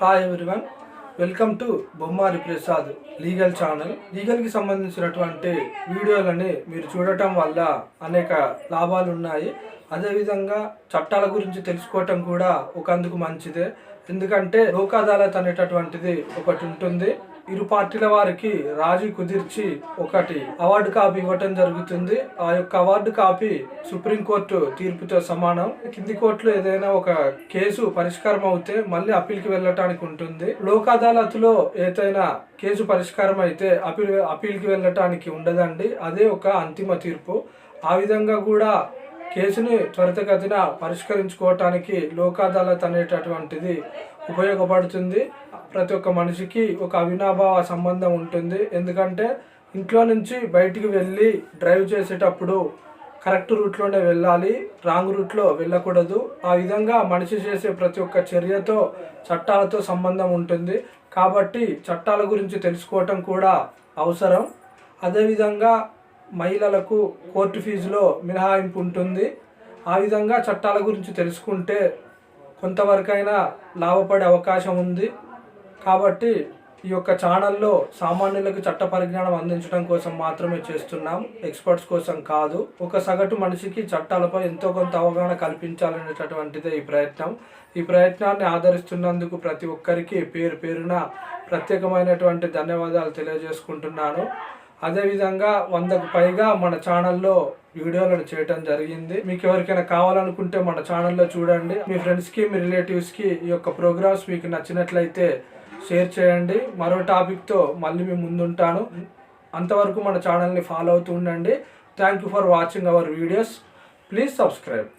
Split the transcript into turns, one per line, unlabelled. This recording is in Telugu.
Hi everyone, welcome to Bommari Prasad legal channel. లీగల్కి సంబంధించినటువంటి వీడియోలని మీరు చూడటం వల్ల అనేక లాభాలు ఉన్నాయి. అదేవిధంగా చట్టాల గురించి తెలుసుకోవటం కూడా ఒకందుకు మంచిదే. ఎందుకంటే లోక్ అదాలత్ అనేటటువంటిది ఒకటి ఉంటుంది. ఇరు పార్టీల వారికి రాజీ కుదిర్చి ఒకటి అవార్డు కాపీ ఇవ్వటం జరుగుతుంది. ఆ యొక్క అవార్డు కాపీ సుప్రీంకోర్టు తీర్పుతో సమానం. కింది కోర్టులో ఏదైనా ఒక కేసు పరిష్కారం అవుతే మళ్ళీ అప్పీల్కి వెళ్ళటానికి ఉంటుంది. లోక్ అదాలత్ లో ఏదైనా కేసు పరిష్కారం అయితే అప్పీల్కి వెళ్ళటానికి ఉండదండి. అదే ఒక అంతిమ తీర్పు. ఆ విధంగా కూడా కేసుని త్వరితగతిన పరిష్కరించుకోవటానికి లోక్ అదాలత్ అనేటటువంటిది ఉపయోగపడుతుంది. ప్రతి ఒక్క మనిషికి ఒక అవినాభావ సంబంధం ఉంటుంది. ఎందుకంటే ఇంట్లో నుంచి బయటికి వెళ్ళి డ్రైవ్ చేసేటప్పుడు కరెక్ట్ రూట్లోనే వెళ్ళాలి, రాంగ్ రూట్లో వెళ్ళకూడదు. ఆ విధంగా మనిషి చేసే ప్రతి ఒక్క చర్యతో చట్టాలతో సంబంధం ఉంటుంది. కాబట్టి చట్టాల గురించి తెలుసుకోవటం కూడా అవసరం. అదేవిధంగా మహిళలకు కోర్టు ఫీజులో మినహాయింపు ఉంటుంది. ఆ విధంగా చట్టాల గురించి తెలుసుకుంటే కొంతవరకైనా లాభపడే అవకాశం ఉంది. కాబట్టి ఈ యొక్క ఛానల్లో సామాన్యులకు చట్ట పరిజ్ఞానం అందించడం కోసం మాత్రమే చేస్తున్నాం, ఎక్స్పర్ట్స్ కోసం కాదు. ఒక సగటు మనిషికి చట్టాలపై ఎంతో కొంత అవగాహన కల్పించాలనేటటువంటిదే ఈ ప్రయత్నం. ఈ ప్రయత్నాన్ని ఆదరిస్తున్నందుకు ప్రతి ఒక్కరికి పేరు పేరున ప్రత్యేకమైనటువంటి ధన్యవాదాలు తెలియజేసుకుంటున్నాను. అదేవిధంగా 100కు పైగా మన ఛానల్లో వీడియోలను చేయటం జరిగింది. మీకు ఎవరికైనా కావాలనుకుంటే మన ఛానల్లో చూడండి. మీ ఫ్రెండ్స్కి, మీ రిలేటివ్స్కి ఈ యొక్క ప్రోగ్రామ్స్ మీకు నచ్చినట్లయితే షేర్ చేయండి. మరో టాపిక్తో మళ్ళీ మీ ముందుంటాను. అంతవరకు మన ఛానల్ని ఫాలో అవుతూ ఉండండి. Thank you for watching our videos. Please subscribe.